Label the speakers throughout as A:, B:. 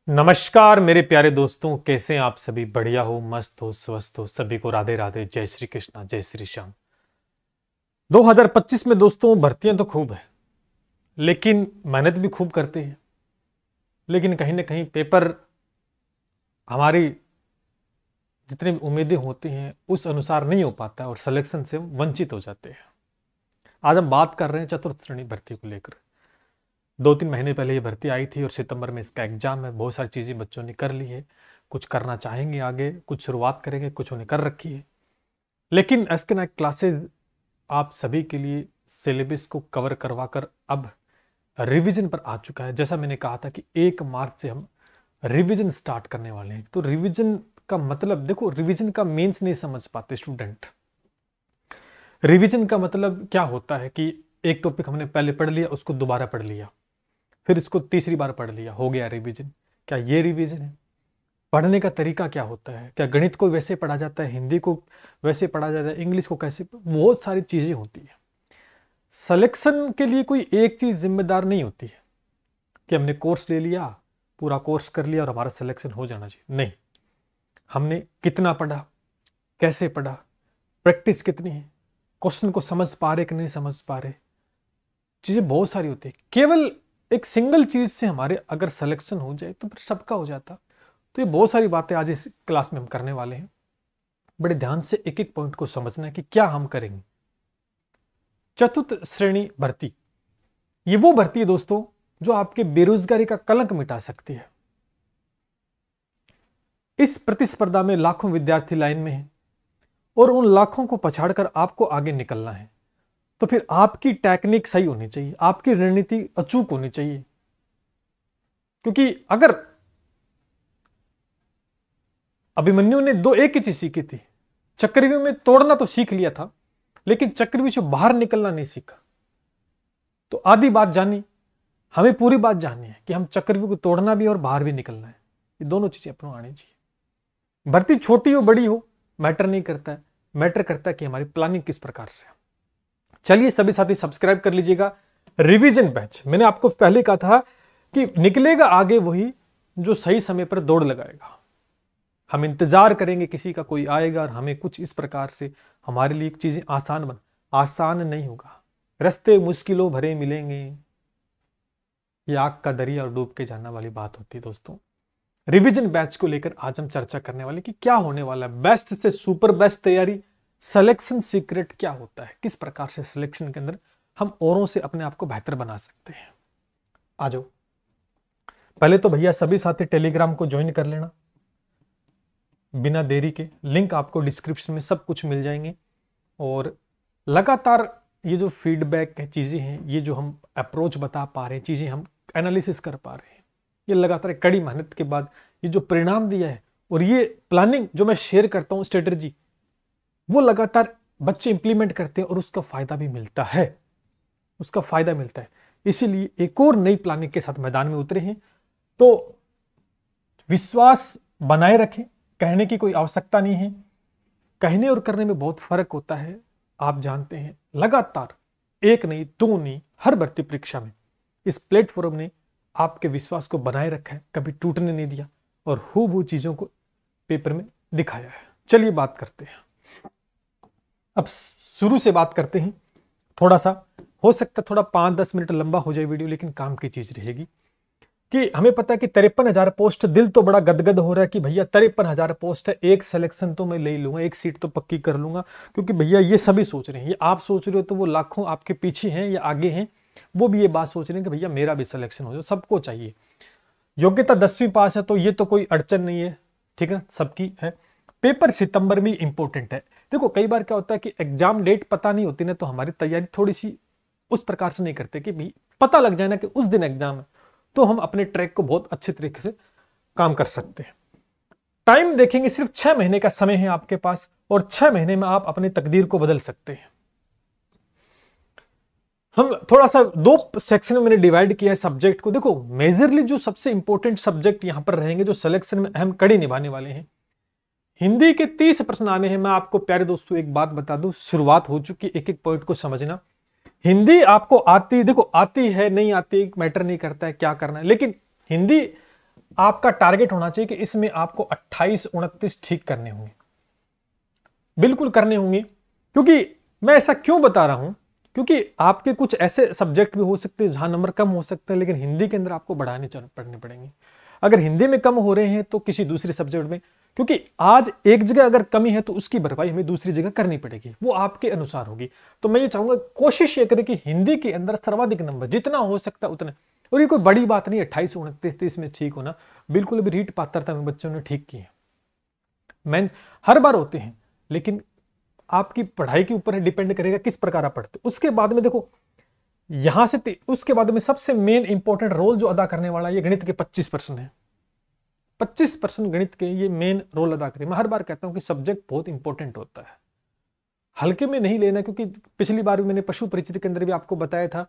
A: नमस्कार मेरे प्यारे दोस्तों, कैसे हैं आप सभी? बढ़िया हो, मस्त हो, स्वस्थ हो? सभी को राधे राधे, जय श्री कृष्णा, जय श्री श्याम। 2025 में दोस्तों भर्तियां तो खूब है, लेकिन मेहनत भी खूब करते हैं। लेकिन कहीं ना कहीं पेपर हमारी जितनी उम्मीदें होती हैं उस अनुसार नहीं हो पाता है और सिलेक्शन से हम वंचित हो जाते हैं। आज हम बात कर रहे हैं चतुर्थ श्रेणी भर्ती को लेकर। 2-3 महीने पहले ये भर्ती आई थी और सितंबर में इसका एग्जाम है। बहुत सारी चीज़ें बच्चों ने कर ली है, कुछ करना चाहेंगे आगे, कुछ शुरुआत करेंगे, कुछ उन्हें कर रखी है। लेकिन एसके नाइक क्लासेस आप सभी के लिए सिलेबस को कवर करवा कर अब रिवीजन पर आ चुका है। जैसा मैंने कहा था कि 1 मार्च से हम रिवीजन स्टार्ट करने वाले हैं। तो रिवीजन का मतलब देखो, रिवीजन का मीन्स नहीं समझ पाते स्टूडेंट। रिवीजन का मतलब क्या होता है कि एक टॉपिक हमने पहले पढ़ लिया, उसको दोबारा पढ़ लिया, फिर इसको तीसरी बार पढ़ लिया, हो गया रिवीजन। क्या ये रिवीजन है? पढ़ने का तरीका क्या होता है? क्या गणित को वैसे पढ़ा जाता है, हिंदी को वैसे पढ़ा जाता है, इंग्लिश को कैसे? बहुत सारी चीजें होती है। सिलेक्शन के लिए कोई एक चीज जिम्मेदार नहीं होती है कि हमने कोर्स ले लिया, पूरा कोर्स कर लिया और हमारा सिलेक्शन हो जाना चाहिए। नहीं, हमने कितना पढ़ा, कैसे पढ़ा, प्रैक्टिस कितनी है, क्वेश्चन को समझ पा रहे कि नहीं समझ पा रहे, चीजें बहुत सारी होती है। केवल एक सिंगल चीज से हमारे अगर सिलेक्शन हो जाए तो फिर सबका हो जाता। तो ये बहुत सारी बातें आज इस क्लास में हम करने वाले हैं। बड़े ध्यान से एक एक पॉइंट को समझना है कि क्या हम करेंगे। चतुर्थ श्रेणी भर्ती, ये वो भर्ती है दोस्तों जो आपके बेरोजगारी का कलंक मिटा सकती है। इस प्रतिस्पर्धा में लाखों विद्यार्थी लाइन में हैं और उन लाखों को पछाड़कर आपको आगे निकलना है। तो फिर आपकी टेक्निक सही होनी चाहिए, आपकी रणनीति अचूक होनी चाहिए। क्योंकि अगर अभिमन्यु ने एक ही चीज सीखी थी, चक्रव्यूह में तोड़ना तो सीख लिया था, लेकिन चक्रव्यूह से बाहर निकलना नहीं सीखा। तो आधी बात जानी, हमें पूरी बात जाननी है कि हम चक्रव्यूह को तोड़ना भी और बाहर भी निकलना है। ये दोनों चीजें अपने आनी चाहिए। भर्ती छोटी हो बड़ी हो मैटर नहीं करता है, मैटर करता है कि हमारी प्लानिंग किस प्रकार से। चलिए सभी साथी सब्सक्राइब कर लीजिएगा रिवीजन बैच। मैंने आपको पहले कहा था कि निकलेगा आगे वही जो सही समय पर दौड़ लगाएगा। हम इंतजार करेंगे किसी का, कोई आएगा और हमें कुछ इस प्रकार से हमारे लिए चीजें आसान नहीं होगा। रास्ते मुश्किलों भरे मिलेंगे, ये आग का दरिया और डूब के जाना वाली बात होती है दोस्तों। रिवीजन बैच को लेकर आज हम चर्चा करने वाले कि क्या होने वाला है। बेस्ट से सुपर बेस्ट तैयारी, सिलेक्शन सीक्रेट क्या होता है, किस प्रकार से सिलेक्शन के अंदर हम औरों से अपने आप को बेहतर बना सकते हैं। आ जाओ। पहले तो भैया सभी साथी टेलीग्राम को ज्वाइन कर लेना बिना देरी के। लिंक आपको डिस्क्रिप्शन में सब कुछ मिल जाएंगे। और लगातार ये जो फीडबैक है, चीजें हैं, ये जो हम अप्रोच बता पा रहे हैं, चीजें हम एनालिसिस कर पा रहे हैं, ये लगातार कड़ी मेहनत के बाद ये जो परिणाम दिया है और ये प्लानिंग जो मैं शेयर करता हूं, स्ट्रेटेजी, वो लगातार बच्चे इंप्लीमेंट करते हैं और उसका फायदा भी मिलता है, उसका फायदा मिलता है। इसीलिए एक और नई प्लानिंग के साथ मैदान में उतरे हैं। तो विश्वास बनाए रखें, कहने की कोई आवश्यकता नहीं है। कहने और करने में बहुत फर्क होता है, आप जानते हैं। लगातार एक नहीं, दो नहीं, हर भर्ती परीक्षा में इस प्लेटफॉर्म ने आपके विश्वास को बनाए रखा है, कभी टूटने नहीं दिया और हूबहू चीजों को पेपर में दिखाया है। चलिए बात करते हैं। अब शुरू से बात करते हैं। थोड़ा सा हो सकता है थोड़ा 5-10 मिनट लंबा हो जाए वीडियो, लेकिन काम की चीज रहेगी। कि हमें पता है कि 53,000 पोस्ट, दिल तो बड़ा गदगद हो रहा है कि भैया 53,000 पोस्ट है, एक सिलेक्शन तो मैं ले लूंगा, एक सीट तो पक्की कर लूंगा। क्योंकि भैया ये सभी सोच रहे हैं, ये आप सोच रहे हो तो वो लाखों आपके पीछे हैं या आगे हैं, वो भी ये बात सोच रहे हैं कि भैया मेरा भी सिलेक्शन हो जाए। सबको चाहिए। योग्यता 10वीं पास है तो ये तो कोई अड़चन नहीं है, ठीक है, सबकी है। पेपर सितंबर में इंपॉर्टेंट है। देखो कई बार क्या होता है कि एग्जाम डेट पता नहीं होती ना, तो हमारी तैयारी थोड़ी सी उस प्रकार से नहीं करते कि भाई पता लग जाए ना कि उस दिन एग्जाम है, तो हम अपने ट्रैक को बहुत अच्छे तरीके से काम कर सकते हैं। टाइम देखेंगे, सिर्फ 6 महीने का समय है आपके पास और 6 महीने में आप अपनी तकदीर को बदल सकते हैं। हम थोड़ा सा 2 सेक्शन में मैंने डिवाइड किया है सब्जेक्ट को। देखो मेजरली जो सबसे इंपॉर्टेंट सब्जेक्ट यहां पर रहेंगे, जो सिलेक्शन में अहम कड़ी निभाने वाले हैं, हिंदी के 30 प्रश्न आने हैं। मैं आपको प्यारे दोस्तों एक बात बता दूं, शुरुआत हो चुकी, एक एक पॉइंट को समझना। हिंदी आपको आती, देखो आती है नहीं आती मैटर नहीं करता है क्या करना है, लेकिन हिंदी आपका टारगेट होना चाहिए कि इसमें आपको 28 29 ठीक करने होंगे, बिल्कुल करने होंगे। क्योंकि मैं ऐसा क्यों बता रहा हूं, क्योंकि आपके कुछ ऐसे सब्जेक्ट भी हो सकते हैं जहां नंबर कम हो सकते हैं, लेकिन हिंदी के अंदर आपको बढ़ाने पड़ने पड़ेंगे। अगर हिंदी में कम हो रहे हैं तो किसी दूसरे सब्जेक्ट में, क्योंकि आज एक जगह अगर कमी है तो उसकी भरपाई हमें दूसरी जगह करनी पड़ेगी, वो आपके अनुसार होगी। तो मैं ये चाहूंगा कोशिश ये करें कि हिंदी के अंदर सर्वाधिक नंबर जितना हो सकता है उतना। और ये कोई बड़ी बात नहीं है 28 29 में ठीक होना, बिल्कुल भी रीट पात्रता में बच्चों ने ठीक की है, मैं हर बार होते हैं, लेकिन आपकी पढ़ाई के ऊपर डिपेंड करेगा किस प्रकार आप पढ़ते। उसके बाद में देखो यहां से उसके बाद में सबसे मेन इंपॉर्टेंट रोल जो अदा करने वाला ये गणित के 25% है। 25% गणित के ये मेन रोल अदा करें। मैं हर बार कहता हूं कि सब्जेक्ट बहुत इंपॉर्टेंट होता है, हल्के में नहीं लेना। क्योंकि पिछली बार भी मैंने पशु परिचय के अंदर भी आपको बताया था,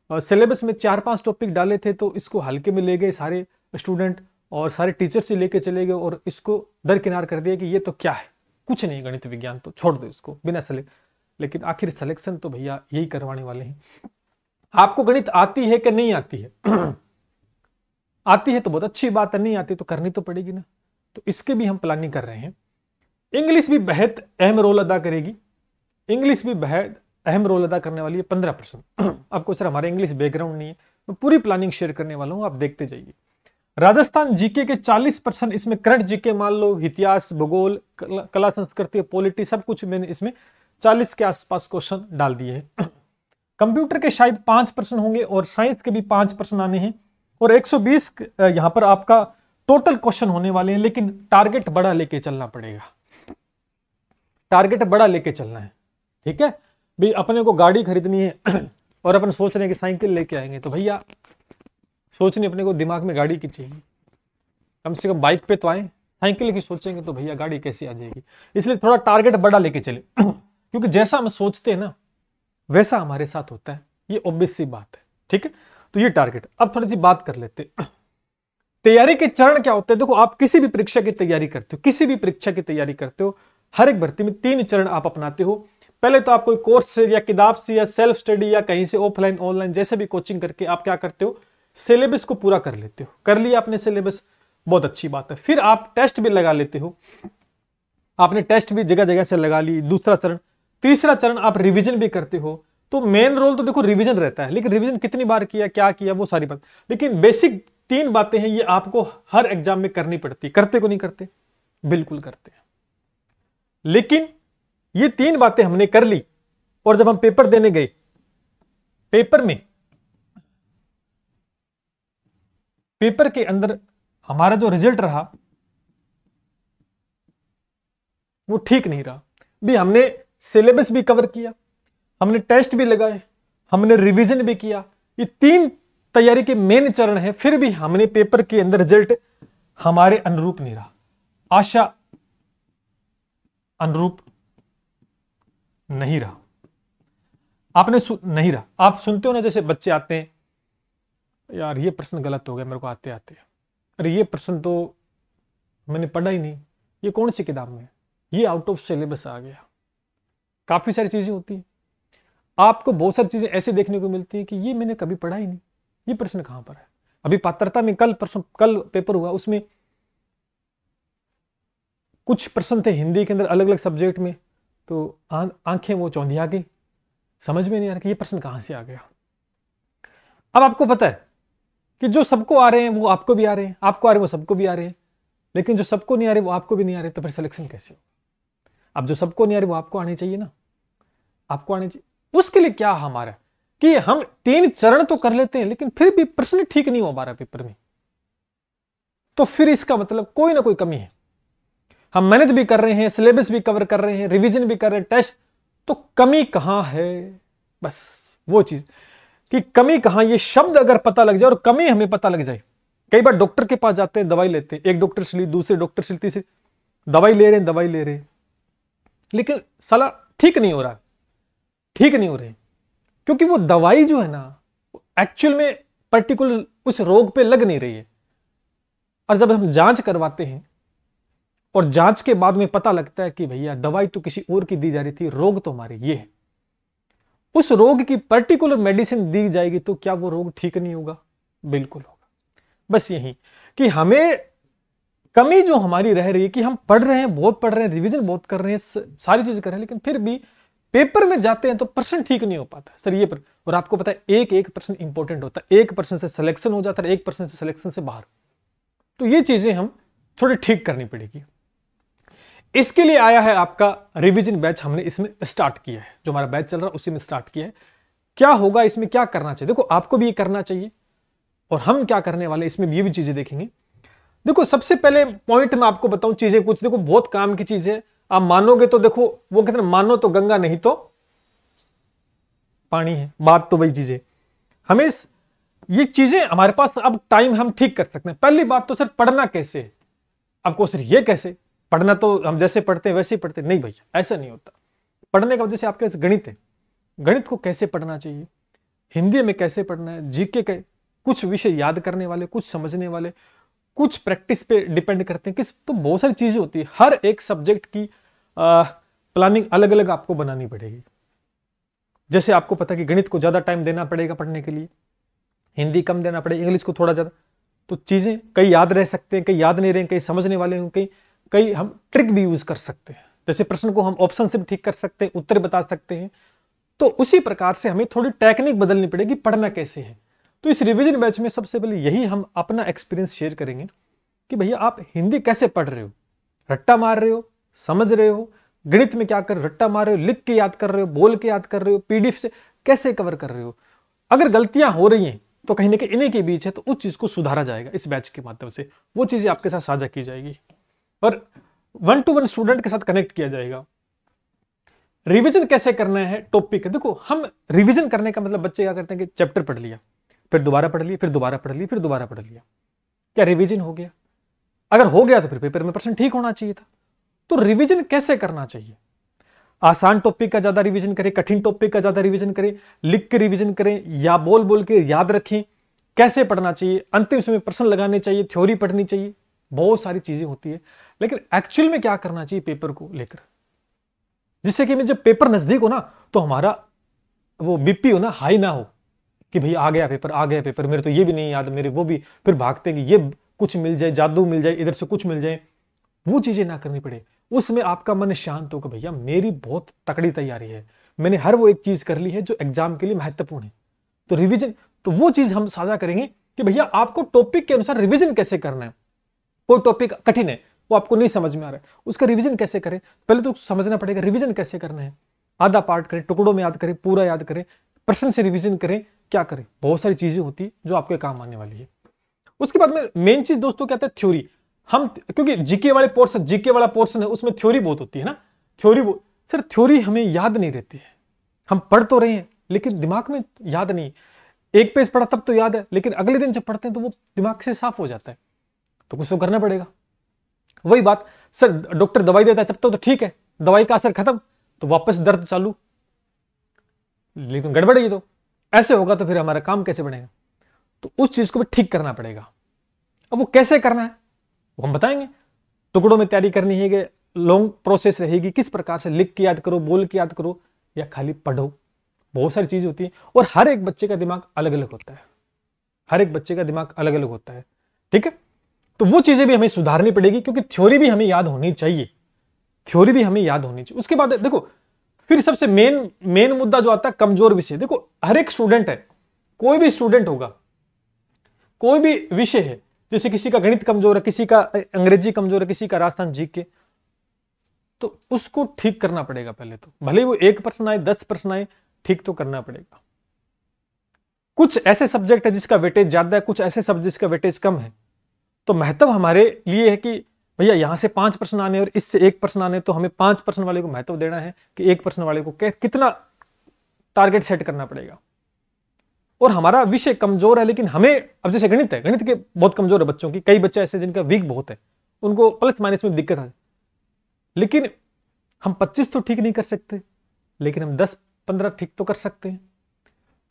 A: सिलेबस में 4-5 टॉपिक डाले थे तो इसको हल्के में ले गए सारे स्टूडेंट और सारे टीचर से लेके चले गए और इसको दरकिनार कर दिया कि ये तो क्या है, कुछ नहीं गणित विज्ञान, तो छोड़ दो इसको बिना लेकिन आखिर सिलेक्शन तो भैया यही करवाने वाले हैं। आपको गणित आती है कि नहीं आती है? आती है तो बहुत अच्छी बात है, नहीं आती तो करनी तो पड़ेगी ना। तो इसके भी हम प्लानिंग कर रहे हैं। इंग्लिश भी बेहद अहम रोल अदा करेगी, इंग्लिश भी बेहद अहम रोल अदा करने वाली है 15%। आपको सर हमारे इंग्लिश बैकग्राउंड नहीं है, मैं पूरी प्लानिंग शेयर करने वाला हूं, आप देखते जाइए। राजस्थान जीके के 40%, इसमें करंट जीके मान लो, इतिहास, भूगोल, कला संस्कृति, पॉलिटी, सब कुछ मैंने इसमें 40 के आसपास क्वेश्चन डाल दिए हैं। कंप्यूटर के शायद 5% होंगे और साइंस के भी 5% आने हैं और 120 यहां पर आपका टोटल क्वेश्चन होने वाले हैं। लेकिन टारगेट बड़ा लेके चलना पड़ेगा, टारगेट बड़ा लेके चलना है, ठीक है भाई। अपने को गाड़ी खरीदनी है और अपन सोच रहे हैं कि साइकिल लेके आएंगे, तो भैया सोचने अपने को दिमाग में गाड़ी की चाहिए, कम से कम बाइक पे तो आए, साइकिल की सोचेंगे तो भैया गाड़ी कैसे आ जाएगी। इसलिए थोड़ा टारगेट बड़ा लेके चले क्योंकि जैसा हम सोचते हैं ना वैसा हमारे साथ होता है, ये ऑब्वियस सी बात है, ठीक है। तो ये टारगेट। अब थोड़ी सी बात कर लेते तैयारी के चरण क्या होते हैं। देखो आप किसी भी परीक्षा की तैयारी करते हो, किसी भी परीक्षा की तैयारी करते हो, हर एक भर्ती में 3 चरण आप अपनाते हो। पहले तो आप कोई कोर्स से या किताब से या सेल्फ स्टडी या कहीं से ऑफलाइन ऑनलाइन जैसे भी कोचिंग करके आप क्या करते हो, सिलेबस को पूरा कर लेते हो। कर लिया आपने सिलेबस, बहुत अच्छी बात है। फिर आप टेस्ट भी लगा लेते हो, आपने टेस्ट भी जगह जगह से लगा ली, दूसरा चरण। तीसरा चरण आप रिवीजन भी करते हो। तो मेन रोल तो देखो रिवीजन रहता है, लेकिन रिवीजन कितनी बार किया, क्या किया, वो सारी बात। लेकिन बेसिक 3 बातें हैं, ये आपको हर एग्जाम में करनी पड़ती। करते को नहीं करते? बिल्कुल करते हैं। लेकिन ये 3 बातें हमने कर ली और जब हम पेपर देने गए, पेपर के अंदर हमारा जो रिजल्ट रहा वो ठीक नहीं रहा। भी हमने सिलेबस भी कवर किया, हमने टेस्ट भी लगाए, हमने रिवीजन भी किया, ये 3 तैयारी के मेन चरण है, फिर भी हमने पेपर के अंदर रिजल्ट हमारे अनुरूप नहीं रहा, आशा अनुरूप नहीं रहा। आपने नहीं रहा। आप सुनते हो ना, जैसे बच्चे आते हैं, यार ये प्रश्न गलत हो गया मेरे को आते आते, अरे ये प्रश्न तो मैंने पढ़ा ही नहीं, ये कौन सी किताब में, ये आउट ऑफ सिलेबस आ गया। काफी सारी चीजें होती है, आपको बहुत सारी चीजें ऐसे देखने को मिलती है कि ये मैंने कभी पढ़ा ही नहीं, ये प्रश्न कहां पर है। अभी पात्रता में कल पेपर हुआ, उसमें कुछ प्रश्न थे हिंदी के अंदर अलग अलग सब्जेक्ट में, तो आंखें वो चौंधिया गई, समझ में नहीं आ रहा कि ये प्रश्न कहां से आ गया। अब आपको पता है कि जो सबको आ रहे हैं वो आपको भी आ रहे हैं, आपको आ रहे हैं वो सबको भी आ रहे हैं, लेकिन जो सबको नहीं आ रहे वो आपको भी नहीं आ रहे, तो फिर सिलेक्शन कैसे हो। अब जो सबको नहीं आ रहे वो आपको आने चाहिए ना, आपको आने चाहिए। उसके लिए क्या हमारा कि हम 3 चरण तो कर लेते हैं, लेकिन फिर भी प्रश्न ठीक नहीं हो पा रहा पेपर में, तो फिर इसका मतलब कोई ना कोई कमी है। हम मेहनत भी कर रहे हैं, सिलेबस भी कवर कर रहे हैं, रिवीजन भी कर रहे हैं, टेस्ट, तो कमी कहां है। बस वो चीज कि कमी कहां, ये शब्द अगर पता लग जाए और कमी हमें पता लग जाए। कई बार डॉक्टर के पास जाते हैं, दवाई लेते हैं, एक डॉक्टर से ली, दूसरे डॉक्टर से ली, तीसरे, दवाई ले रहे हैं, लेकिन साला ठीक नहीं हो रहा, ठीक नहीं हो रहे, क्योंकि वो दवाई जो है ना एक्चुअल में पर्टिकुलर उस रोग पे लग नहीं रही है। और जब हम जांच करवाते हैं और जांच के बाद में पता लगता है कि भैया दवाई तो किसी और की दी जा रही थी, रोग तो हमारे ये है, उस रोग की पर्टिकुलर मेडिसिन दी जाएगी, तो क्या वो रोग ठीक नहीं होगा? बिल्कुल होगा। बस यही कि हमें कमी जो हमारी रह रही है कि हम पढ़ रहे हैं, बहुत पढ़ रहे हैं, रिवीजन बहुत कर रहे हैं, सारी चीजें कर रहे हैं, लेकिन फिर भी पेपर में जाते हैं तो प्रश्न ठीक नहीं हो पाता सर ये पर। और आपको पता है एक प्रश्न इंपॉर्टेंट होता है, 1% से सिलेक्शन हो जाता है, 1% से सिलेक्शन से बाहर। तो ये चीजें हम थोड़ी ठीक करनी पड़ेगी। इसके लिए आया है आपका रिवीजन बैच, हमने इसमें स्टार्ट किया है, जो हमारा बैच चल रहा है उसी में स्टार्ट किया है। क्या होगा इसमें, क्या करना चाहिए, देखो आपको भी ये करना चाहिए और हम क्या करने वाले इसमें ये भी चीजें देखेंगे। देखो सबसे पहले पॉइंट मैं आपको बताऊं चीजें कुछ, देखो बहुत काम की चीज है, आप मानोगे तो देखो वो कहते हैं मानो तो गंगा नहीं तो पानी है, बात तो वही चीज है। हमें ये चीजें हमारे पास अब टाइम हम ठीक कर सकते हैं। पहली बात तो सर पढ़ना कैसे, आपको सर ये कैसे पढ़ना, तो हम जैसे पढ़ते हैं वैसे ही पढ़ते, नहीं भैया ऐसा नहीं होता। पढ़ने का वजह से आपके पास गणित है, गणित को कैसे पढ़ना चाहिए, हिंदी में कैसे पढ़ना है, जीके के कुछ विषय याद करने वाले, कुछ समझने वाले, कुछ प्रैक्टिस पे डिपेंड करते हैं किस, तो बहुत सारी चीजें होती है। हर एक सब्जेक्ट की प्लानिंग अलग अलग आपको बनानी पड़ेगी। जैसे आपको पता है कि गणित को ज्यादा टाइम देना पड़ेगा पढ़ने के लिए, हिंदी कम देना पड़ेगा, इंग्लिश को थोड़ा ज्यादा, तो चीजें कई याद रह सकते हैं, कई याद नहीं रहे, कई समझने वाले हैं, कई हम ट्रिक भी यूज कर सकते हैं। जैसे प्रश्न को हम ऑप्शन से भी ठीक कर सकते हैं, उत्तर बता सकते हैं। तो उसी प्रकार से हमें थोड़ी टेक्निक बदलनी पड़ेगी, पढ़ना कैसे है। तो इस रिवीजन बैच में सबसे पहले यही हम अपना एक्सपीरियंस शेयर करेंगे कि भैया आप हिंदी कैसे पढ़ रहे हो, रट्टा मार रहे हो, समझ रहे हो, गणित में क्या कर रहे हो, रट्टा मार रहे हो, लिख के याद कर रहे हो, बोल के याद कर रहे हो, पीडीएफ से कैसे कवर कर रहे हो। अगर गलतियां हो रही हैं तो कहीं ना कहीं इन्हीं के बीच है, तो उस चीज को सुधारा जाएगा इस बैच के माध्यम से, वो चीजें आपके साथ साझा की जाएगी और 1-to-1 स्टूडेंट के साथ कनेक्ट किया जाएगा। रिवीजन कैसे करना है टॉपिक है, देखो हम रिवीजन करने का मतलब बच्चे क्या करते हैं कि चैप्टर पढ़ लिया, फिर दोबारा पढ़ लिया, फिर दोबारा पढ़ लिया, फिर दोबारा पढ़ लिया, क्या रिवीजन हो गया? अगर हो गया तो फिर पेपर में प्रश्न ठीक होना चाहिए था। तो रिवीजन कैसे करना चाहिए, आसान टॉपिक का ज्यादा रिवीजन करें, कठिन टॉपिक का ज्यादा रिवीजन करें, लिख के रिवीजन करें या बोल बोल के याद रखें, कैसे पढ़ना चाहिए, अंतिम समय प्रश्न लगाने चाहिए, थ्योरी पढ़नी चाहिए, बहुत सारी चीजें होती है। लेकिन एक्चुअल में क्या करना चाहिए पेपर को लेकर, जिससे कि जब पेपर नजदीक हो ना तो हमारा वो बीपी हो ना हाई ना हो कि भैया आ गया पेपर, आ गया पेपर, मेरे तो ये भी नहीं याद, मेरे वो भी, फिर भागते कि ये कुछ मिल जाए, जादू मिल जाए, इधर से कुछ मिल जाए, वो चीजें ना करनी पड़े। उसमें आपका मन शांत होगा, भैया मेरी बहुत तकड़ी तैयारी है, मैंने हर वो एक चीज कर ली है जो एग्जाम के लिए महत्वपूर्ण है। तो रिवीजन, तो वो चीज हम साझा करेंगे कि भैया आपको टॉपिक के अनुसार रिवीजन कैसे करना है। कोई टॉपिक कठिन है, वो आपको नहीं समझ में आ रहा है, उसका रिवीजन कैसे करें, पहले तो समझना पड़ेगा रिवीजन कैसे करना है। आधा पार्ट करें, टुकड़ों में याद करें, पूरा याद करें, प्रश्न से रिवीजन करें, क्या करें, बहुत सारी चीजें होती है जो आपके काम आने वाली है। उसके बाद में मेन चीज दोस्तों क्या है, थ्योरी। हम क्योंकि जीके वाले पोर्शन, जीके वाला पोर्शन है, उसमें थ्योरी बहुत होती है ना, थ्योरी सर थ्योरी हमें याद नहीं रहती है, हम पढ़ तो रहे हैं लेकिन दिमाग में याद नहीं। एक पेज पढ़ा तब तो याद है, लेकिन अगले दिन जब पढ़ते हैं तो वो दिमाग से साफ हो जाता है, तो कुछ तो करना पड़ेगा। वही बात, सर डॉक्टर दवाई देता है जब तो ठीक है, दवाई का असर खत्म तो वापस दर्द चालू, लेकिन गड़बड़ है, तो ऐसे होगा तो फिर हमारा काम कैसे बढ़ेगा। तो उस चीज को भी ठीक करना पड़ेगा। अब वो कैसे करना है वो हम बताएंगे। टुकड़ों में तैयारी करनी है, लॉन्ग प्रोसेस रहेगी, किस प्रकार से लिख के याद करो, बोल के याद करो या खाली पढ़ो, बहुत सारी चीजें होती है। और हर एक बच्चे का दिमाग अलग अलग होता है, हर एक बच्चे का दिमाग अलग अलग होता है, ठीक है। तो वो चीजें भी हमें सुधारनी पड़ेगी, क्योंकि थ्योरी भी हमें याद होनी चाहिए, थ्योरी भी हमें याद होनी चाहिए। उसके बाद देखो फिर सबसे मेन मुद्दा जो आता है कमजोर विषय। देखो हर एक स्टूडेंट है, कोई भी स्टूडेंट होगा, कोई भी विषय है, जैसे किसी का गणित कमजोर है, किसी का अंग्रेजी कमजोर है, किसी का राजस्थान जीके, तो उसको ठीक करना पड़ेगा पहले तो। भले वो 1 प्रश्न आए, 10 प्रश्न आए, ठीक तो करना पड़ेगा। कुछ ऐसे सब्जेक्ट है जिसका वेटेज ज्यादा है, कुछ ऐसे सब्जेक्ट जिसका वेटेज कम है, तो महत्व हमारे लिए है कि भैया यहां से 5 प्रश्न आने और इससे 1 प्रश्न आने, तो हमें 5 प्रश्न वाले को महत्व देना है कि 1 प्रश्न वाले को कितना टारगेट सेट करना पड़ेगा। और हमारा विषय कमजोर है, लेकिन हमें, अब जैसे गणित है, गणित के बहुत कमजोर है बच्चों की, कई बच्चे ऐसे जिनका वीक बहुत है, उनको प्लस माइनस में दिक्कत है, लेकिन हम 25 तो ठीक नहीं कर सकते, लेकिन हम 10-15 ठीक तो कर सकते हैं।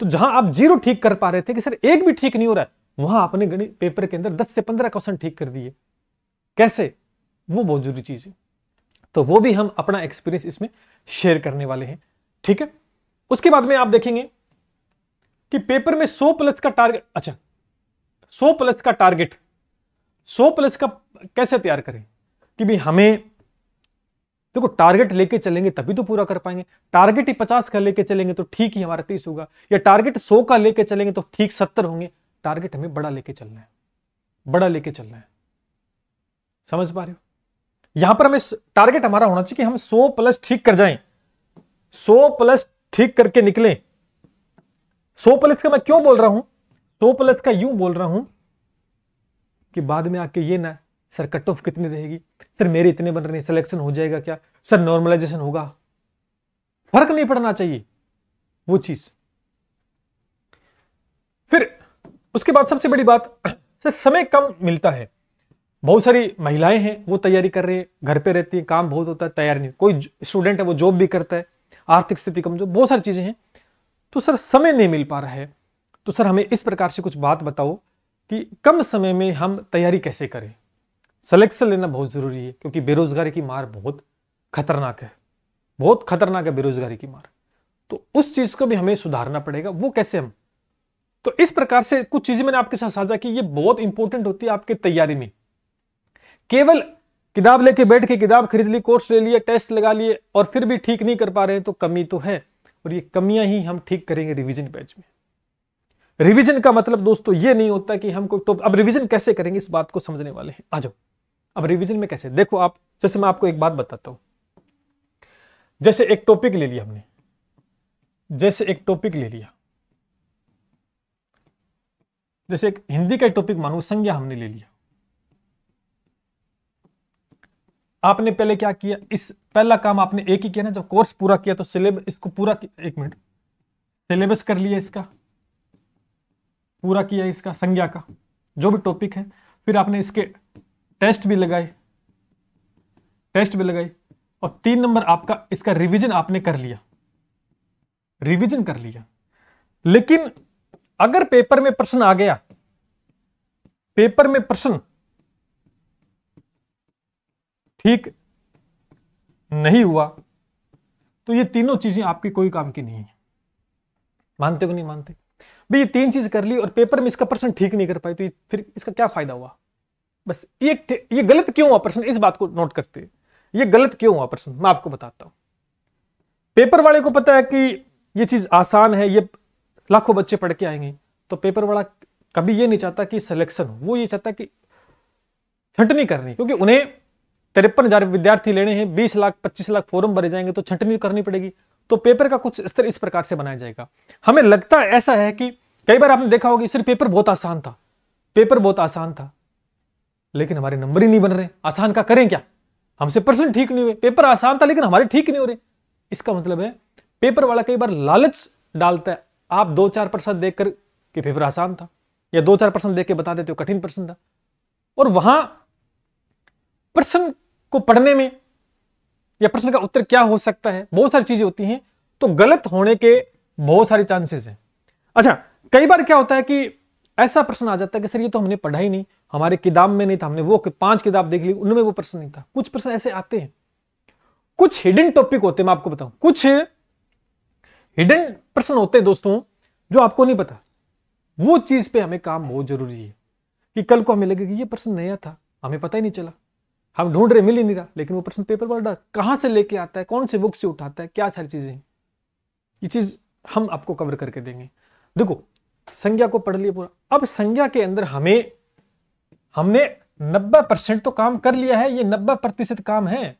A: तो जहां आप 0 ठीक कर पा रहे थे कि सर 1 भी ठीक नहीं हो रहा है, वहां आपने गणित पेपर के अंदर 10 से 15 क्वेश्चन ठीक कर दिए, कैसे, वो बहुत जरूरी चीज है। तो वो भी हम अपना एक्सपीरियंस इसमें शेयर करने वाले हैं, ठीक है। उसके बाद में आप देखेंगे कि पेपर में 100 प्लस का टारगेट, अच्छा 100 प्लस का टारगेट, 100 प्लस का कैसे तैयार करें कि भाई हमें देखो टारगेट लेके चलेंगे तभी तो पूरा कर पाएंगे। टारगेट ही 50 का लेके चलेंगे तो ठीक ही हमारा 30 होगा, या टारगेट 100 का लेके चलेंगे तो ठीक 70 होंगे। टारगेट हमें बड़ा लेके चलना है, बड़ा लेके चलना है। समझ पा रहे हो? यहां पर हमें टारगेट हमारा होना चाहिए कि हम 100 प्लस ठीक कर जाएं, 100 प्लस ठीक करके निकलें। 100 प्लस का मैं क्यों बोल रहा हूं? 100 प्लस का यूं बोल रहा हूं कि बाद में आके ये ना, सर कट ऑफ कितनी रहेगी, सर मेरे इतने बन रहे हैं, सिलेक्शन हो जाएगा क्या, सर नॉर्मलाइजेशन होगा। फर्क नहीं पड़ना चाहिए वो चीज। फिर उसके बाद सबसे बड़ी बात, सर समय कम मिलता है। बहुत सारी महिलाएं हैं वो तैयारी कर रही है, घर पे रहती है, काम बहुत होता है, तैयारी नहीं। कोई स्टूडेंट है वो जॉब भी करता है, आर्थिक स्थिति कमजोर, बहुत सारी चीजें हैं, तो सर समय नहीं मिल पा रहा है। तो सर हमें इस प्रकार से कुछ बात बताओ कि कम समय में हम तैयारी कैसे करें। सिलेक्शन लेना बहुत जरूरी है क्योंकि बेरोजगारी की मार बहुत खतरनाक है, बहुत खतरनाक है बेरोजगारी की मार। तो उस चीज को भी हमें सुधारना पड़ेगा। वो कैसे हम, तो इस प्रकार से कुछ चीजें मैंने आपके साथ साझा की, ये बहुत इंपॉर्टेंट होती है आपके तैयारी में। केवल किताब लेके बैठ के किताब खरीद ली, कोर्स ले लिए, टेस्ट लगा लिए और फिर भी ठीक नहीं कर पा रहे हैं तो कमी तो है, और ये कमियां ही हम ठीक करेंगे रिवीजन बैच में। रिवीजन का मतलब दोस्तों ये नहीं होता कि हम कोई अब रिवीजन कैसे करेंगे इस बात को समझने वाले हैं। आ जाओ अब रिवीजन में कैसे, देखो आप, जैसे मैं आपको एक बात बताता हूं, जैसे एक टॉपिक ले लिया हमने, जैसे एक टॉपिक ले लिया, जैसे एक हिंदी का टॉपिक मानो संज्ञा हमने ले लिया। आपने पहले क्या किया, इस पहला काम आपने एक ही किया ना, जब कोर्स पूरा किया तो सिलेबस इसको पूरा, एक मिनट, सिलेबस कर लिया, इसका पूरा किया, इसका संज्ञा का जो भी टॉपिक है। फिर आपने इसके टेस्ट भी लगाए, टेस्ट भी लगाई, और 3 नंबर आपका इसका रिवीजन आपने कर लिया, रिवीजन कर लिया। लेकिन अगर पेपर में प्रश्न आ गया, पेपर में प्रश्न ठीक नहीं हुआ, तो ये तीनों चीजें आपकी कोई काम की नहीं है। मानते हो नहीं मानते? भाई ये 3 चीज कर ली और पेपर में इसका प्रश्न ठीक नहीं कर पाई, तो फिर इसका क्या फायदा हुआ? बस ये गलत क्यों हुआ प्रश्न, इस बात को नोट करते हैं। ये गलत क्यों हुआ प्रश्न, मैं आपको बताता हूं। पेपर वाले को पता है कि ये चीज आसान है, ये लाखों बच्चे पढ़ के आएंगे, तो पेपर वाला कभी ये नहीं चाहता कि सिलेक्शन हो, वो ये चाहता कि छंटनी करनी, क्योंकि उन्हें 53,000 विद्यार्थी लेने हैं, 20 लाख 25 लाख फॉर्म भरे जाएंगे, तो छंटनी करनी पड़ेगी। तो पेपर का कुछ स्तर इस प्रकार से बनाया जाएगा। हमें लगता ऐसा है कि कई बार आपने देखा होगा सिर्फ पेपर बहुत आसान था, पेपर बहुत आसान था, लेकिन हमारे नंबर ही नहीं बन रहे। आसान का करें क्या, हमसे प्रश्न ठीक नहीं हुए, पेपर आसान था लेकिन हमारे ठीक नहीं हो रहे। इसका मतलब है पेपर वाला कई बार लालच डालता है, आप 2-4 प्रश्न देखकर कि पेपर आसान था, या 2-4 प्रश्न देख के बता देते हो कठिन प्रश्न था, और वहां प्रश्न को पढ़ने में या प्रश्न का उत्तर क्या हो सकता है, बहुत सारी चीजें होती हैं, तो गलत होने के बहुत सारे चांसेस हैं। अच्छा, कई बार क्या होता है कि ऐसा प्रश्न आ जाता है कि सर ये तो हमने पढ़ा ही नहीं, हमारे किताब में नहीं था, हमने वो 5 किताब देख ली, उनमें वो प्रश्न नहीं था। कुछ प्रश्न ऐसे आते हैं, कुछ हिडन टॉपिक होते हैं, मैं आपको बताऊं, कुछ हिडन प्रश्न होते हैं दोस्तों जो आपको नहीं पता। वो चीज पे हमें काम बहुत जरूरी है कि कल को हमें लगे कि ये प्रश्न नया था, हमें पता ही नहीं चला, हम ढूंढ रहे मिल ही नहीं रहा, लेकिन वो प्रश्न पेपर वाला कहां से लेके आता है, कौन से बुक से उठाता है, क्या सारी चीजें, ये चीज हम आपको कवर करके देंगे। देखो संज्ञा को पढ़ लिया पूरा, अब संज्ञा के अंदर हमने 90% तो काम कर लिया है, ये 90% काम है।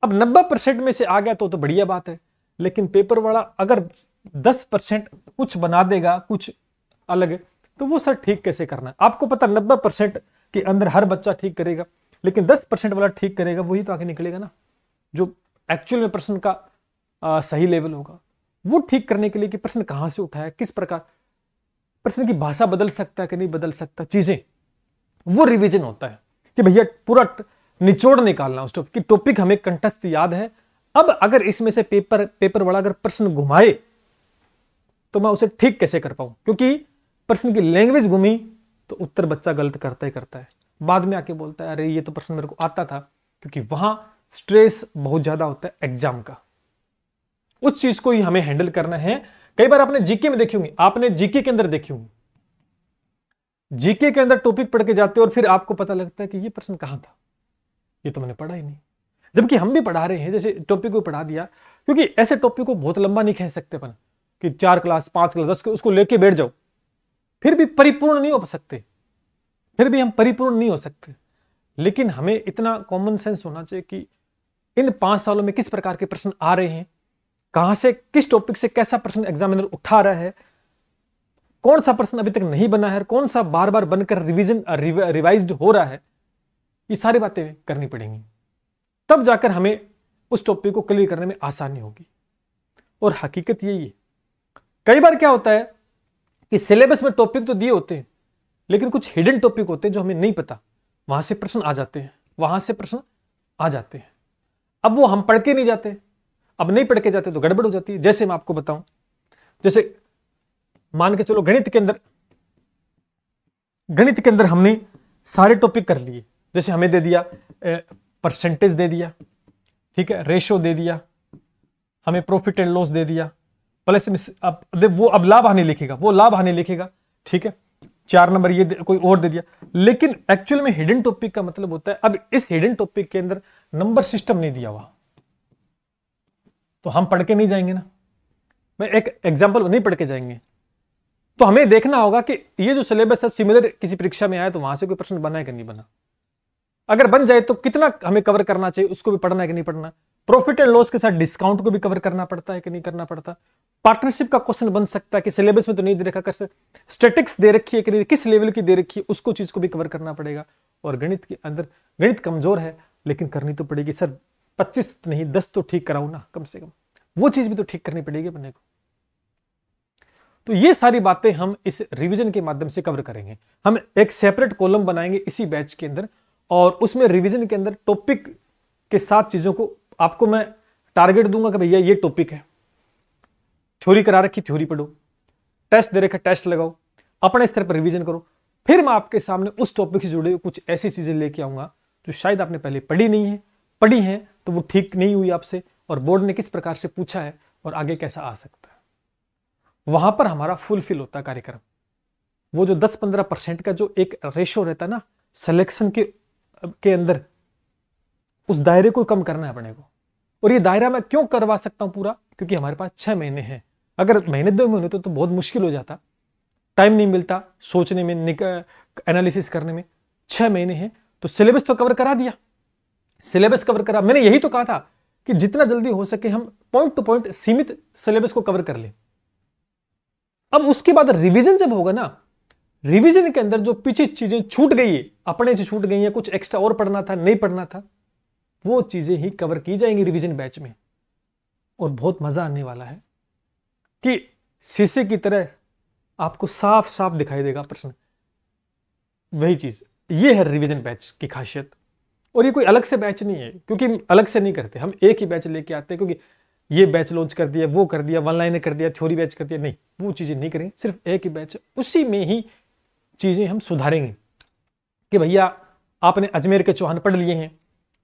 A: अब 90% में से आ गया तो बढ़िया बात है, लेकिन पेपर वाला अगर 10% कुछ बना देगा कुछ अलग, तो वो सर ठीक कैसे करना है? आपको पता 90% के अंदर हर बच्चा ठीक करेगा, लेकिन 10% वाला ठीक करेगा, वही तो आगे निकलेगा ना, जो एक्चुअल में प्रश्न का सही लेवल होगा। वो ठीक करने के लिए कि प्रश्न कहां से उठाया, किस प्रकार, प्रश्न की भाषा बदल सकता है कि नहीं बदल सकता, चीजें, वो रिवीजन होता है कि भैया पूरा निचोड़ निकालना उस टॉपिक की। टॉपिक हमें कंठस्थ याद है, अब अगर इसमें से पेपर वाला अगर प्रश्न घुमाए तो मैं उसे ठीक कैसे कर पाऊं, क्योंकि प्रश्न की लैंग्वेज घूमी तो उत्तर बच्चा गलत करता ही करता है, बाद में आके बोलता है अरे ये तो प्रश्न मेरे को आता था, क्योंकि वहां स्ट्रेस बहुत ज्यादा होता है एग्जाम का। उस चीज को ही हमें हैंडल करना है। कई बार आपने जीके में देखी होंगी, आपने जीके के अंदर देखी होंगी, जीके के अंदर टॉपिक पढ़ के जाते हो और फिर आपको पता लगता है कि ये प्रश्न कहां था, ये तो मैंने पढ़ा ही नहीं। जबकि हम भी पढ़ा रहे हैं, जैसे टॉपिक को पढ़ा दिया, क्योंकि ऐसे टॉपिक को बहुत लंबा नहीं खींच सकते अपन कि 4 क्लास 5 क्लास 10 उसको लेके बैठ जाओ, फिर भी परिपूर्ण नहीं हो सकते, फिर भी हम परिपूर्ण नहीं हो सकते। लेकिन हमें इतना कॉमन सेंस होना चाहिए कि इन 5 सालों में किस प्रकार के प्रश्न आ रहे हैं, कहां से किस टॉपिक से कैसा प्रश्न एग्जामिनर उठा रहा है, कौन सा प्रश्न अभी तक नहीं बना है, कौन सा बार बार बनकर रिवाइज्ड हो रहा है, ये सारी बातें करनी पड़ेंगी। तब जाकर हमें उस टॉपिक को क्लियर करने में आसानी होगी। और हकीकत यही है, कई बार क्या होता है कि सिलेबस में टॉपिक तो दिए होते हैं, लेकिन कुछ हिडन टॉपिक होते हैं जो हमें नहीं पता, वहां से प्रश्न आ जाते हैं, वहां से प्रश्न आ जाते हैं। अब वो हम पढ़ के नहीं जाते, अब नहीं पढ़ के जाते तो गड़बड़ हो जाती है। जैसे मैं आपको बताऊं, जैसे मान के चलो गणित के अंदर हमने सारे टॉपिक कर लिए, जैसे हमें दे दिया परसेंटेज दे दिया, ठीक है, रेशो दे दिया, हमें प्रॉफिट एंड लॉस दे दिया, प्लस में अब लाभ हानि लिखेगा, वो लाभ हानि लिखेगा, ठीक है, 4 नंबर ये कोई और दे दिया। लेकिन एक्चुअल में हिडन टॉपिक का मतलब होता है, अब इस हिडन टॉपिक के अंदर नंबर सिस्टम नहीं दिया हुआ, तो हम पढ़ के नहीं जाएंगे ना। मैं एक एग्जांपल नहीं पढ़ के जाएंगे, तो हमें देखना होगा कि ये जो सिलेबस है सिमिलर किसी परीक्षा में आया तो वहां से कोई प्रश्न बना है कि नहीं बना, अगर बन जाए तो कितना हमें कवर करना चाहिए, उसको भी पढ़ना है कि नहीं पढ़ना, प्रॉफिट एंड लॉस के साथ डिस्काउंट को भी कवर करना पड़ता है कि नहीं करना पड़ता, पार्टनरशिप का क्वेश्चन बन सकता है कि सिलेबस में तो नहीं दे रखा, कर सकते, स्टैटिक्स दे रखी है कि नहीं, किस लेवल की दे रखी है, उसको चीज को भी कवर करना पड़ेगा। और गणित के अंदर गणित कमजोर है लेकिन करनी तो पड़ेगी सर, 25 नहीं 10 तो ठीक कराऊं ना, कम से कम वो चीज भी तो ठीक करनी पड़ेगी अपने को। तो ये सारी बातें हम इस रिवीजन के माध्यम से कवर करेंगे। हम एक सेपरेट कॉलम बनाएंगे इसी बैच के अंदर, और उसमें रिवीजन के अंदर टॉपिक के साथ चीजों को आपको मैं टारगेट दूंगा कि भैया ये टॉपिक है, थ्योरी करा रखी थ्योरी पढ़ो, टेस्ट दे रखा टेस्ट लगाओ, अपने स्तर पर रिवीजन करो। फिर मैं आपके सामने उस टॉपिक से जुड़े कुछ ऐसी चीजें लेके आऊंगा जो शायद आपने पहले पढ़ी नहीं है, पढ़ी है तो वो ठीक नहीं हुई आपसे, और बोर्ड ने किस प्रकार से पूछा है और आगे कैसा आ सकता है। वहां पर हमारा फुलफिल होता है कार्यक्रम। वो जो 10-15% का जो एक रेशो रहता है ना सिलेक्शन के अंदर, उस दायरे को कम करना है अपने को। और ये दायरा मैं क्यों करवा सकता हूं पूरा, क्योंकि हमारे पास 6 महीने हैं। अगर महीने 2 महीने तो बहुत मुश्किल हो जाता, टाइम नहीं मिलता सोचने में, एनालिसिस करने में। 6 महीने हैं तो सिलेबस तो कवर करा दिया, सिलेबस कवर करा। मैंने यही तो कहा था कि जितना जल्दी हो सके हम पॉइंट टू पॉइंट सीमित सिलेबस को कवर कर लें। अब उसके बाद रिवीजन जब होगा ना, रिवीजन के अंदर जो पीछे चीजें छूट गई है, अपने से छूट गई है, कुछ एक्स्ट्रा और पढ़ना था नहीं पढ़ना था, वो चीजें ही कवर की जाएंगी रिवीजन बैच में। और बहुत मजा आने वाला है कि शीशे की तरह आपको साफ साफ दिखाई देगा प्रश्न। वही चीज ये है रिवीजन बैच की खासियत। और ये कोई अलग से बैच नहीं है, क्योंकि अलग से नहीं करते हम, एक ही बैच लेके आते हैं। क्योंकि ये बैच लॉन्च कर दिया, वो कर दिया, 1 लाइनर कर दिया, थ्योरी बैच कर दिया, नहीं, वो चीजें नहीं करेंगे। सिर्फ एक ही बैच है, उसी में ही चीजें हम सुधारेंगे कि भैया आपने अजमेर के चौहान पढ़ लिए हैं,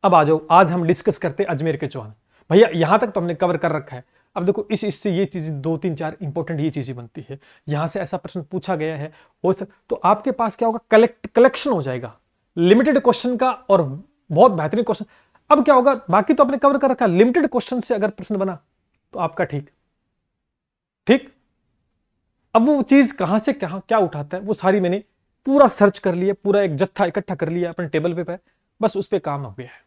A: अब आ जाओ आज हम डिस्कस करते हैं अजमेर के चौहान। भैया यहां तक तो हमने कवर कर रखा है, अब देखो इससे ये चीजें 2-3-4 इंपॉर्टेंट ये चीजें बनती है, यहां से ऐसा प्रश्न पूछा गया है हो सक, तो आपके पास क्या होगा, कलेक्शन हो जाएगा लिमिटेड क्वेश्चन का और बहुत बेहतरीन क्वेश्चन। अब क्या होगा, बाकी तो आपने कवर कर रखा, लिमिटेड क्वेश्चन से अगर प्रश्न बना तो आपका ठीक ठीक। अब वो चीज कहां से कहां क्या उठाता है वो सारी मैंने पूरा सर्च कर लिया, पूरा एक जत्था इकट्ठा कर लिया अपने टेबल पे, बस उस पे काम हो गया है।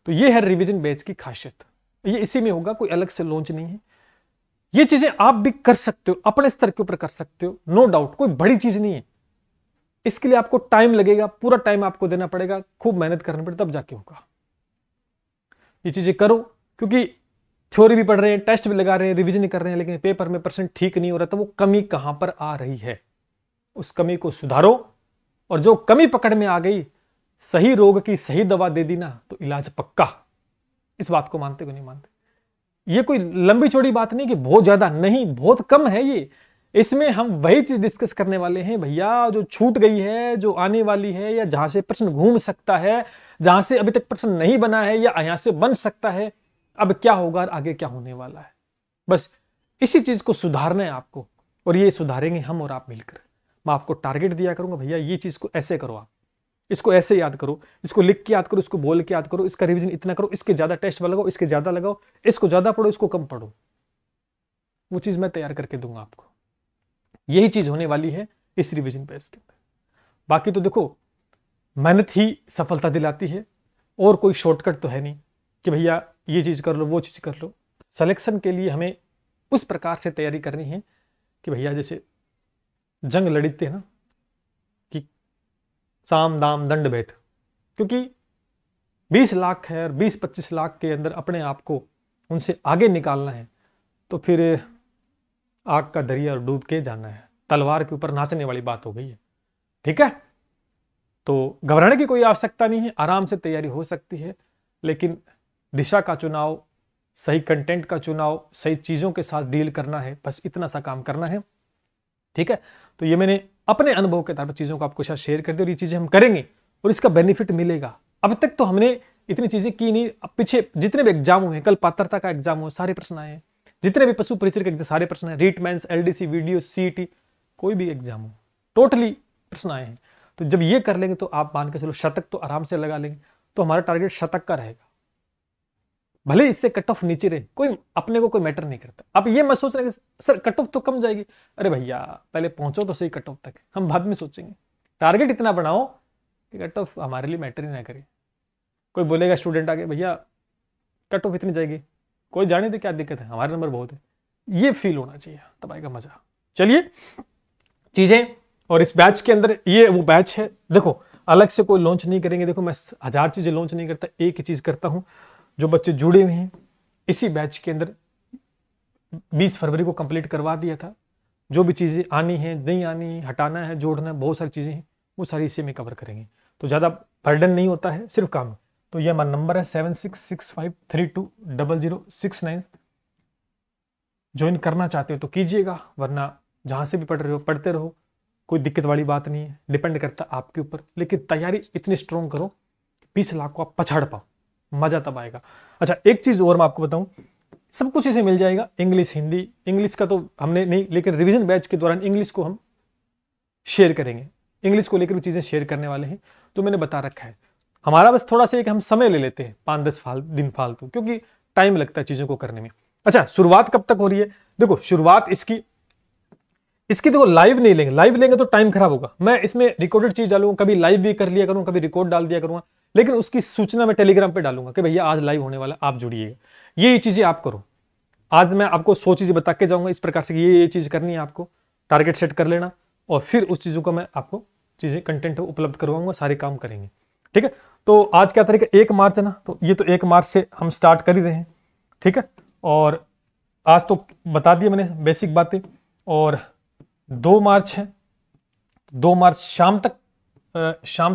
A: तो ये है रिवीजन बैच की खासियत, ये इसी में होगा, कोई अलग से लॉन्च नहीं है। ये चीजें आप भी कर सकते हो, अपने स्तर के ऊपर कर सकते हो, नो डाउट, कोई बड़ी चीज नहीं है। इसके लिए आपको टाइम लगेगा, पूरा टाइम आपको देना पड़ेगा, खूब मेहनत करनी पड़ेगी, तब जाके होगा। ये चीजें करो, क्योंकि थ्योरी भी पढ़ रहे हैं, टेस्ट भी लगा रहे हैं, रिवीजन कर रहे हैं, लेकिन पेपर में परसेंट ठीक नहीं हो रहा, तो वो कमी कहां पर आ रही है, उस कमी को सुधारो। और जो कमी पकड़ में आ गई, सही रोग की सही दवा दे दी ना, तो इलाज पक्का। इस बात को मानते को नहीं मानते? ये कोई लंबी चौड़ी बात नहीं कि बहुत ज्यादा, नहीं, बहुत कम है ये। इसमें हम वही चीज डिस्कस करने वाले हैं भैया, जो छूट गई है, जो आने वाली है, या जहां से प्रश्न घूम सकता है, जहां से अभी तक प्रश्न नहीं बना है, या यहां से बन सकता है, अब क्या होगा और आगे क्या होने वाला है। बस इसी चीज को सुधारना है आपको, और ये सुधारेंगे हम और आप मिलकर। मैं आपको टारगेट दिया करूंगा, भैया ये चीज को ऐसे करो, आप इसको ऐसे याद करो, इसको लिख के याद करो, इसको बोल के याद करो, इसका रिवीजन इतना करो, इसके ज्यादा टेस्ट लगाओ, इसके ज्यादा लगाओ, इसको ज्यादा पढ़ो, इसको कम पढ़ो। वो चीज मैं तैयार करके दूंगा आपको। यही चीज होने वाली है इस रिवीजन पेज के अंदर। बाकी तो देखो, मेहनत ही सफलता दिलाती है, और कोई शॉर्टकट तो है नहीं कि भैया ये चीज कर लो, वो चीज कर लो। सिलेक्शन के लिए हमें उस प्रकार से तैयारी करनी है कि भैया जैसे जंग लड़ते हैं ना, कि साम दाम दंड भेद, क्योंकि 20 लाख है और 20-25 लाख के अंदर अपने आप को उनसे आगे निकालना है, तो फिर आग का दरिया डूब के जाना है, तलवार के ऊपर नाचने वाली बात हो गई है। ठीक है, तो घबराने की कोई आवश्यकता नहीं है, आराम से तैयारी हो सकती है, लेकिन दिशा का चुनाव, सही कंटेंट का चुनाव, सही चीजों के साथ डील करना है, बस इतना सा काम करना है। ठीक है, तो ये मैंने अपने अनुभव के आधार पर चीजों को आपके साथ शेयर कर दी, और ये चीजें हम करेंगे और इसका बेनिफिट मिलेगा। अब तक तो हमने इतनी चीजें की नहीं, अब पीछे जितने भी एग्जाम हुए, कल पात्रता का एग्जाम हुआ, सारे प्रश्न आए, जितने भी पशु परिचय के सारे प्रश्न आए, REET mains, LDC, video, CET, कोई भी एग्जाम हो, टोटली प्रश्न आए हैं। तो जब ये कर लेंगे तो आप मान के चलो शतक तो आराम से लगा लेंगे, तो हमारा टारगेट शतक का रहेगा। भले इससे कट ऑफ नीचे रहे, कोई अपने को कोई मैटर नहीं करता। आप ये मत सोच रहे कि सर कट ऑफ तो कम जाएगी, अरे भैया पहले पहुंचो तो सही कट ऑफ तक, हम बाद में सोचेंगे। टारगेट इतना बनाओ कि कट ऑफ हमारे लिए मैटर ही ना करे। कोई बोलेगा स्टूडेंट आगे, भैया कट ऑफ इतनी जाएगी, कोई जाने दे क्या दिक्कत है, हमारे नंबर बहुत है, ये फील होना चाहिए, तब आएगा मजा। चलिए चीजें, और इस बैच के अंदर ये वो बैच है, देखो अलग से कोई लॉन्च नहीं करेंगे। देखो मैं 1000 चीजें लॉन्च नहीं करता, एक ही चीज करता हूं। जो बच्चे जुड़े हुए हैं इसी बैच के अंदर 20 फरवरी को कंप्लीट करवा दिया था। जो भी चीजें आनी है, नहीं आनी, हटाना है, जोड़ना है, बहुत सारी चीजें हैं, वो सारी इसी में कवर करेंगे। तो ज्यादा बर्डन नहीं होता है, सिर्फ काम। तो ये हमारा नंबर है 7665320069। ज्वाइन करना चाहते हो तो कीजिएगा, वरना जहां से भी पढ़ रहे हो पढ़ते रहो, कोई दिक्कत वाली बात नहीं है, डिपेंड करता आपके ऊपर। लेकिन तैयारी इतनी स्ट्रॉन्ग करो 20 लाख को आप पछाड़ पाओ, मजा तब आएगा। अच्छा एक चीज और मैं आपको बताऊं, सब कुछ इसे मिल जाएगा, इंग्लिश, हिंदी। इंग्लिश का तो हमने नहीं, लेकिन रिवीजन बैच के दौरान इंग्लिश को हम शेयर करेंगे, इंग्लिश को लेकर भी चीजें शेयर करने वाले हैं। तो मैंने बता रखा है, हमारा बस थोड़ा सा एक हम समय ले लेते हैं 5-10 दिन फालतू, क्योंकि टाइम लगता है चीजों को करने में। अच्छा शुरुआत कब तक हो रही है? देखो शुरुआत इसकी देखो लाइव नहीं लेंगे, लाइव लेंगे तो टाइम खराब होगा। मैं इसमें रिकॉर्डेड चीज डालूंगा, कभी लाइव भी कर लिया करूंगा, कभी रिकॉर्ड डाल दिया करूंगा, लेकिन उसकी सूचना मैं टेलीग्राम पे डालूंगा कि भैया आज लाइव होने वाला, आप जुड़िएगा। ये चीजें आप करो। आज मैं आपको 100 चीजें बता के जाऊंगा इस प्रकार से, ये चीज करनी है, आपको टारगेट सेट कर लेना, और फिर उस चीजों को मैं आपको चीजें कंटेंट उपलब्ध करवाऊंगा, सारे काम करेंगे। ठीक है, तो आज क्या तारीख है? 1 मार्च है ना, तो ये तो 1 मार्च से हम स्टार्ट कर ही रहे हैं। ठीक है, और आज तो बता दिया मैंने बेसिक बातें, और 2 मार्च है, 2 मार्च शाम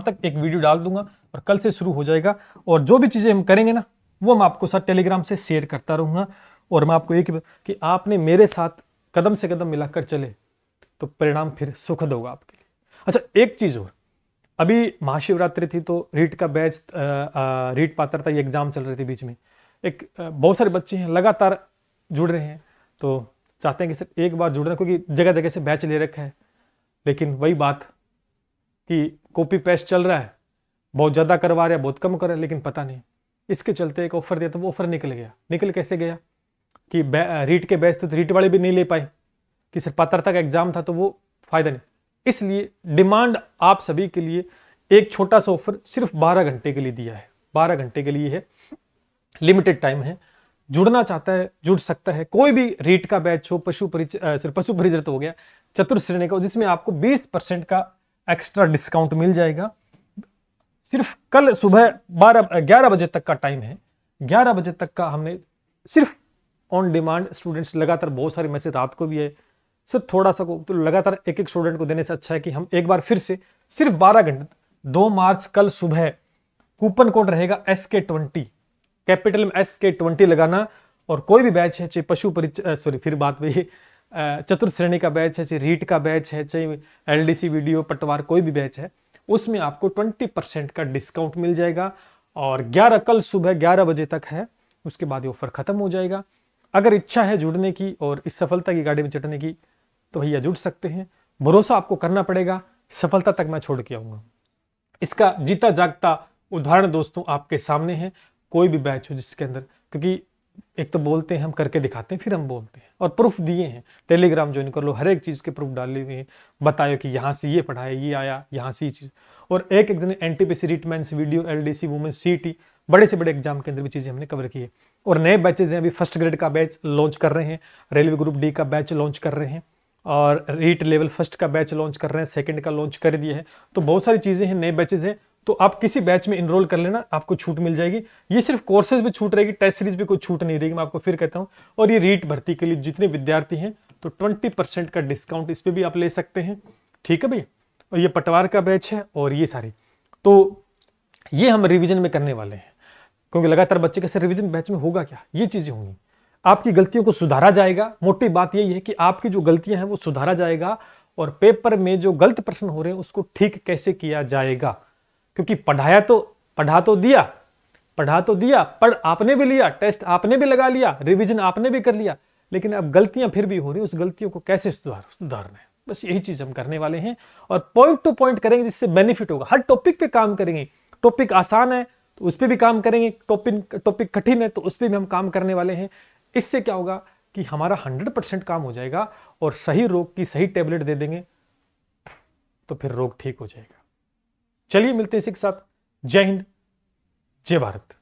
A: तक एक वीडियो डाल दूंगा, और कल से शुरू हो जाएगा। और जो भी चीजें हम करेंगे ना, वो मैं आपको साथ टेलीग्राम से शेयर करता रहूंगा। और मैं आपको एक कि आपने मेरे साथ कदम से कदम मिलाकर चले तो परिणाम फिर सुखद होगा आपके लिए। अच्छा एक चीज और, अभी महाशिवरात्रि थी तो रीट का बैच, रीट पात्रता ये एग्जाम चल रही थी बीच में, एक बहुत सारे बच्चे हैं लगातार जुड़ रहे हैं, तो चाहते हैं कि सर एक बार जुड़ रहे हैं, क्योंकि जगह जगह से बैच ले रखा है, लेकिन वही बात कि कॉपी पेस्ट चल रहा है, बहुत ज़्यादा करवा रहे हैं, बहुत कम कर रहे हैं, लेकिन पता नहीं। इसके चलते एक ऑफर दिया तो वो ऑफर निकल गया। निकल कैसे गया कि रीट के बैच तो रीट वाले भी नहीं ले पाए, कि सर पात्रता का एग्जाम था तो वो फायदा नहीं। इसलिए डिमांड आप सभी के लिए एक छोटा सा ऑफर सिर्फ 12 घंटे के लिए दिया है, 12 घंटे के लिए है, लिमिटेड टाइम है। जुड़ना चाहता है जुड़ सकता है, कोई भी रीट का बैच हो, पशु परिचय तो हो गया, चतुर्थ श्रेणी का, जिसमें आपको 20% का एक्स्ट्रा डिस्काउंट मिल जाएगा। सिर्फ कल सुबह 11 बजे तक का टाइम है, 11 बजे तक का हमने सिर्फ ऑन डिमांड स्टूडेंट्स, लगातार बहुत सारे मैसेज रात को भी है, सिर्फ थोड़ा सा को तो लगातार एक स्टूडेंट को देने से अच्छा है कि हम एक बार फिर से सिर्फ 12 घंटे, 2 मार्च कल सुबह कूपन कोड रहेगा SK20, कैपिटल में SK20 लगाना। और कोई भी बैच है, चाहे पशु परिचय, सॉरी फिर बात वही, चतुर्थ श्रेणी का बैच है, चाहे रीट का बैच है, चाहे LDC वीडियो पटवार कोई भी बैच है, उसमें आपको 20% का डिस्काउंट मिल जाएगा। और 11 कल सुबह 11 बजे तक है, उसके बाद ये ऑफर खत्म हो जाएगा। अगर इच्छा है जुड़ने की और इस सफलता की गाड़ी में चढ़ने की तो भैया जुड़ सकते हैं। भरोसा आपको करना पड़ेगा, सफलता तक मैं छोड़ के आऊंगा। इसका जीता जागता उदाहरण दोस्तों आपके सामने है। कोई भी बैच हो जिसके अंदर, क्योंकि एक तो बोलते हैं हम, करके दिखाते हैं, फिर हम बोलते हैं, और प्रूफ दिए हैं। टेलीग्राम ज्वाइन कर लो, हर एक चीज के प्रूफ डाले हुए हैं, बतायो कि यहाँ से ये पढ़ा है, ये आया, यहाँ से ये चीज। और एक एक दिन एनटीपीसी, रिटमेंस, वीडियो, एलडीसी, वुमेन्स, सीटी, बड़े से बड़े एग्जाम के अंदर भी चीजें हमने कवर की है। और नए बैचेज हैं, अभी फर्स्ट ग्रेड का बैच लॉन्च कर रहे हैं, रेलवे ग्रुप डी का बैच लॉन्च कर रहे हैं, और रीट लेवल फर्स्ट का बैच लॉन्च कर रहे हैं, सेकंड का लॉन्च कर दिया है। तो बहुत सारी चीजें हैं, नए बैचेज हैं, तो आप किसी बैच में इनरोल कर लेना, आपको छूट मिल जाएगी। ये सिर्फ कोर्सेज पे छूट रहेगी, टेस्ट सीरीज पे कोई छूट नहीं रहेगी, मैं आपको फिर कहता हूं। और ये रीट भर्ती के लिए जितने विद्यार्थी हैं, तो 20% का डिस्काउंट इस पे भी आप ले सकते हैं, ठीक है भैया। और ये पटवार का बैच है, और ये सारी, तो ये हम रिवीजन में करने वाले हैं, क्योंकि लगातार बच्चे कैसे रिवीजन बैच में होगा क्या, ये चीजें होंगी। आपकी गलतियों को सुधारा जाएगा। मोटी बात यही है कि आपकी जो गलतियां हैं वो सुधारा जाएगा, और पेपर में जो गलत प्रश्न हो रहे हैं उसको ठीक कैसे किया जाएगा। क्योंकि पढ़ा तो दिया, पढ़ आपने भी लिया, टेस्ट आपने भी लगा लिया, रिवीजन आपने भी कर लिया, लेकिन अब गलतियां फिर भी हो रही, उस गलतियों को कैसे सुधारना है, बस यही चीज हम करने वाले हैं। और पॉइंट टू पॉइंट करेंगे, जिससे बेनिफिट होगा। हर टॉपिक पे काम करेंगे, टॉपिक आसान है तो उस पर भी काम करेंगे, टॉपिक कठिन है तो उस पर भी हम काम करने वाले हैं। इससे क्या होगा कि हमारा 100% काम हो जाएगा, और सही रोग की सही टेबलेट दे देंगे तो फिर रोग ठीक हो जाएगा। चलिए मिलते हैं इसी के साथ। जय हिंद, जय भारत।